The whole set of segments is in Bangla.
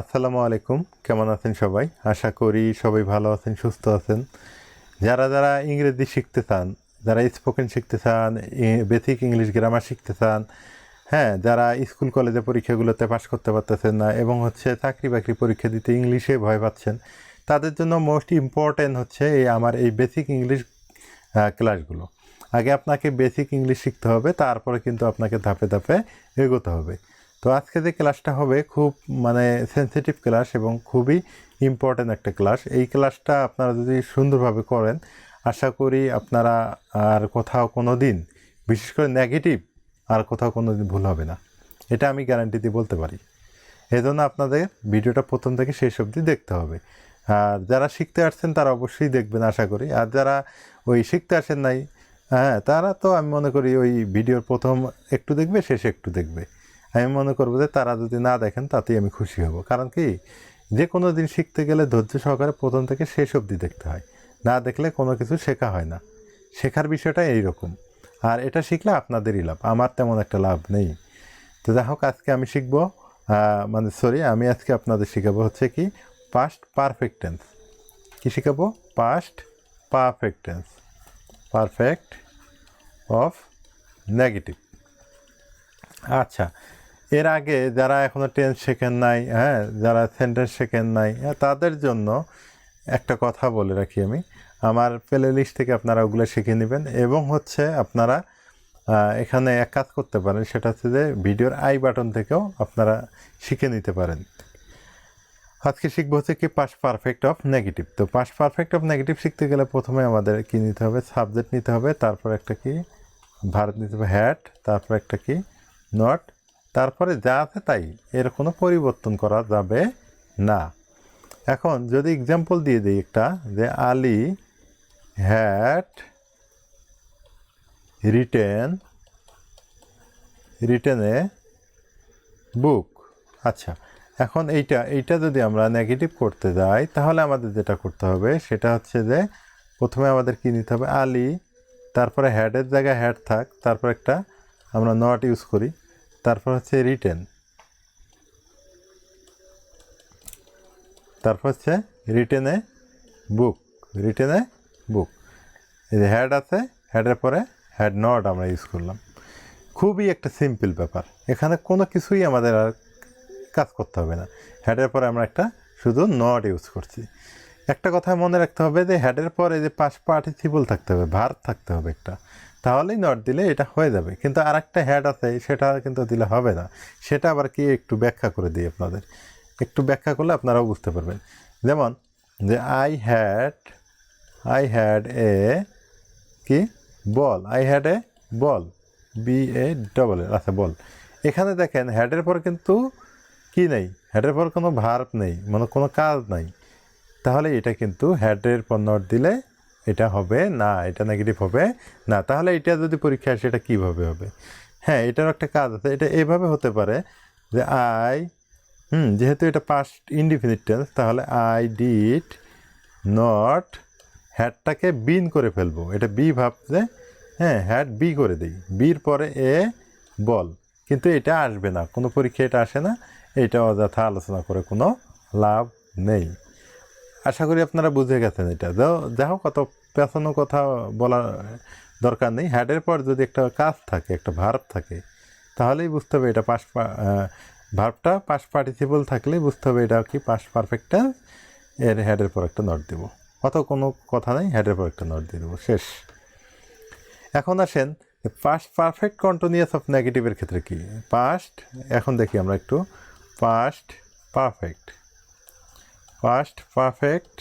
আসসালামু আলাইকুম, কেমন আছেন সবাই? আশা করি সবাই ভালো আছেন, সুস্থ আছেন। যারা যারা ইংরেজি শিখতে চান, যারা স্পোকেন শিখতে চান, বেসিক ইংলিশ গ্রামার শিখতে চান, হ্যাঁ, যারা স্কুল কলেজে পরীক্ষাগুলোতে পাশ করতে পারতেছেন না এবং চাকরি বাকরি পরীক্ষা দিতে ইংলিশে ভয় পাচ্ছেন, তাদের জন্য মোস্ট ইম্পর্ট্যান্ট হচ্ছে আমার এই বেসিক ইংলিশ ক্লাসগুলো। আগে আপনাকে বেসিক ইংলিশ শিখতে হবে, তারপরে কিন্তু আপনাকে ধাপে ধাপে এগোতে হবে। তো আজকে যে ক্লাসটা হবে খুব সেন্সিটিভ ক্লাস এবং খুবই ইম্পর্ট্যান্ট একটা ক্লাস। এই ক্লাসটা আপনারা যদি সুন্দরভাবে করেন, আশা করি আপনারা আর কোথাও কোনো দিন, বিশেষ করে নেগেটিভ, আর কোথাও কোনো দিন ভুল হবে না, এটা আমি গ্যারান্টি দিয়ে বলতে পারি। এই জন্য আপনাদের ভিডিওটা প্রথম থেকে শেষ অবধি দেখতে হবে। আর যারা শিখতে আসছেন তারা অবশ্যই দেখবেন আশা করি। আর যারা ওই শিখতে আসেন নাই, হ্যাঁ, তারা তো আমি মনে করি ওই ভিডিওর প্রথম একটু দেখবে, শেষে একটু দেখবে। আমি মনে করবো যে তারা যদি না দেখেন তাতেই আমি খুশি হব। কারণ কি, যে কোনো দিন শিখতে গেলে ধৈর্য সহকারে প্রথম থেকে শেষ অবধি দেখতে হয়। না দেখলে কোনো কিছু শেখা হয় না। শেখার বিষয়টা এইরকম। আর এটা শিখলে আপনাদেরই লাভ, আমার তেমন একটা লাভ নেই। তো যাই হোক, আজকে আমি শিখবো আমি আজকে আপনাদের শেখাবো হচ্ছে কি, পাস্ট পারফেক্ট টেন্স। কী শেখাবো? Past perfect tense, perfect of negative. আচ্ছা, এর আগে যারা এখনও টেন্স শেখেন নাই, হ্যাঁ, যারা সেন্টেন্স শেখেন নাই, তাদের জন্য একটা কথা বলে রাখি আমি। আমার প্লে লিস্ট থেকে আপনারা ওগুলো শিখে নেবেন এবং আপনারা এখানে এক কাজ করতে পারেন, সেটা হচ্ছে যে ভিডিওর আই বাটন থেকেও আপনারা শিখে নিতে পারেন। আজকে শিখবো হচ্ছে কি, পাস্ট পারফেক্ট অফ নেগেটিভ। তো পাস্ট পারফেক্ট অফ নেগেটিভ শিখতে গেলে প্রথমে আমাদের কী নিতে হবে? সাবজেক্ট নিতে হবে, তারপর একটা কি ভার্ব নিতে হবে হ্যাড, তারপর একটা কি নট, তারপরে যা আছে তাই, এর কোনো পরিবর্তন করা যাবে না। এখন যদি এক্সাম্পল দিয়ে দিই একটা, যে আলী হ্যাড রিটেন এ বুক। আচ্ছা, এখন এইটা যদি আমরা নেগেটিভ করতে যাই, তাহলে আমাদের যেটা করতে হবে সেটা হচ্ছে যে প্রথমে আমাদের কী নিতে হবে? আলী, তারপরে হ্যাডের জায়গায় হ্যাড থাক, তারপর একটা আমরা নট ইউজ করি, তারপর হচ্ছে রিটেন, তারপর হচ্ছে রিটেনে বুক, রিটেনে বুক। এই যে হ্যাড আছে, হ্যাডের পরে হ্যাড নট আমরা ইউজ করলাম। খুবই একটা সিম্পল ব্যাপার, এখানে কোনো কিছুই আমাদের আর কাজ করতে হবে না। হ্যাডের পরে আমরা একটা শুধু নট ইউজ করছি। একটা কথা মনে রাখতে হবে যে হ্যাডের পরে যে পাস্ট পার্টিসিপল থাকতে হবে, ভার্ব থাকতে হবে একটা, তাহলেই নট দিলে এটা হয়ে যাবে। কিন্তু আর একটা হ্যাড আছে, সেটা কিন্তু দিলে হবে না। সেটা আবার কি একটু ব্যাখ্যা করে দিই আপনাদের, একটু ব্যাখ্যা করলে আপনারাও বুঝতে পারবেন। যেমন যে আই হ্যাড এ কি ball, I had a ball, BA আচ্ছা বল। এখানে দেখেন হ্যাডের পর কিন্তু কি নেই, হ্যাডের পর কোনো ভার্ব নেই, কোনো কাজ নাই। তাহলে এটা কিন্তু হ্যাডের পর নট দিলে এটা হবে না, এটা নেগেটিভ হবে না। তাহলে এটা যদি পরীক্ষা আসে, এটা কীভাবে হবে? হ্যাঁ, এটারও একটা কাজ আছে। এটা এভাবে হতে পারে যে যেহেতু এটা পাস্ট ইনডিফিনিট টেন্স, তাহলে আই ডিড নট, হ্যাডটাকে বিন করে ফেলবো, এটা বি ভাবছে, হ্যাঁ, হ্যাড বি করে দিই, বির পরে এ বল। কিন্তু এটা আসবে না, কোনো পরীক্ষা এটা আসে না। এইটা অযথা আলোচনা করে কোনো লাভ নেই। আশা করি আপনারা বুঝে গেছেন। এটা যাই হোক, কত পেছানো কথা বলার দরকার নেই। হ্যাডের পর যদি একটা কাজ থাকে, একটা ভার্ব থাকে, তাহলেই বুঝতে হবে এটা ভার্বটা পাস্ট পার্টিসিপল থাকলেই বুঝতে হবে এটা কি পাস্ট পারফেক্ট টেন্স। এর হ্যাডের পর একটা নট দেবো, অত কোনো কথা নেই, হেডের পর একটা নট দিয়ে দেবো, শেষ। এখন আসেন পাস্ট পারফেক্ট কন্টিনিউয়াস অফ নেগেটিভের ক্ষেত্রে কি পাস্ট। এখন দেখি আমরা একটু পাস্ট পারফেক্ট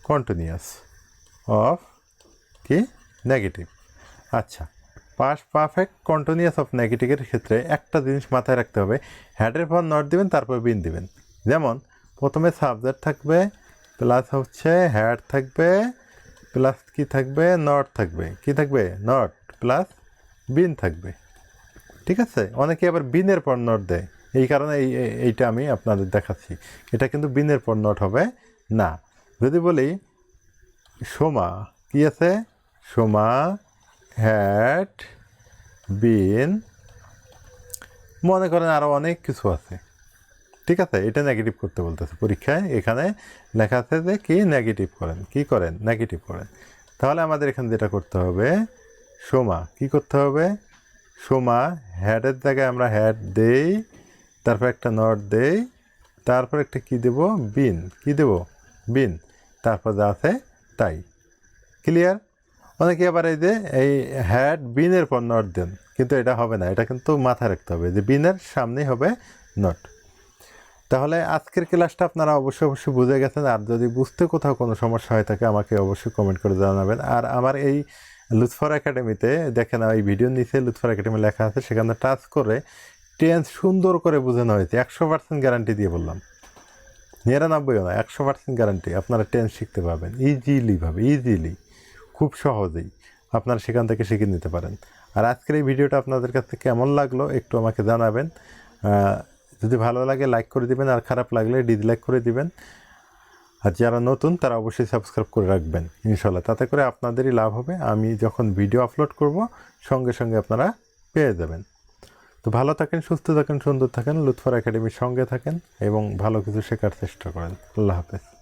কন্টিনিউয়াস অফ কি নেগেটিভ। আচ্ছা, পাস্ট পারফেক্ট কন্টিনিউয়াস অফ নেগেটিভের ক্ষেত্রে একটা জিনিস মাথায় রাখতে হবে, হ্যাডের পর নট দিবেন, তারপর বিন দিবেন। যেমন প্রথমে সাবজেক্ট থাকবে, প্লাস হ্যাড থাকবে, প্লাস কি থাকবে? নট থাকবে। কি থাকবে? নট প্লাস বিন থাকবে। ঠিক আছে? অনেকে আবার বিনের পর নট দেয়, এই কারণে এইটা আমি আপনাদের দেখাচ্ছি। এটা কিন্তু বিনের পর নট হবে না। যদি বলি সোমা, কি আছে? সোমা হ্যাড বিন, মনে করেন আরও অনেক কিছু আছে, ঠিক আছে, এটা নেগেটিভ করতে বলতেছে পরীক্ষায়। এখানে লেখা আছে যে কি নেগেটিভ করেন, কি করেন, নেগেটিভ করেন। তাহলে আমাদের এখানে যেটা করতে হবে, সোমা কি করতে হবে, সোমা হ্যাডের জায়গায় আমরা হ্যাড দেই, তারপর একটা নট দেই, তারপর একটা কি দেব, বিন, কি দেব, বিন, তারপর যা আছে তাই। ক্লিয়ার? অনেকে আবার এই যে এই হ্যাড বিনের পর নট দেন, কিন্তু এটা হবে না, এটা কিন্তু মাথায় রাখতে হবে যে বিনের সামনেই হবে নট। তাহলে আজকের ক্লাসটা আপনারা অবশ্যই বুঝে গেছেন। আর যদি বুঝতে কোথাও কোনো সমস্যা হয়ে থাকে আমাকে অবশ্যই কমেন্ট করে জানাবেন। আর আমার এই লুৎফর একাডেমিতে দেখেন, এই ভিডিওর নিচে লুৎফর একাডেমি লেখা আছে, সেখানে টাচ করে টেন্স সুন্দর করে বোঝানো হয়েছে। 100% গ্যারান্টি দিয়ে বললাম, 99 না, 100% গ্যারান্টি আপনারা টেন্স শিখতে পারবেন ইজিলি, খুব সহজেই আপনারা সেখান থেকে শিখে নিতে পারেন। আর আজকের এই ভিডিওটা আপনাদের কাছে কেমন লাগলো একটু আমাকে জানাবেন। যদি ভালো লাগে লাইক করে দিবেন, আর খারাপ লাগলে ডিসলাইক করে দিবেন। আর যারা নতুন তারা অবশ্যই সাবস্ক্রাইব করে রাখবেন ইনশাল্লাহ, তাতে করে আপনাদেরই লাভ হবে। আমি যখন ভিডিও আপলোড করব সঙ্গে সঙ্গে আপনারা পেয়ে যাবেন। তো ভালো থাকেন, সুস্থ থাকেন, সুন্দর থাকেন, লুৎফর একাডেমির সঙ্গে থাকেন এবং ভালো কিছু শেখার চেষ্টা করেন। আল্লাহ হাফেজ।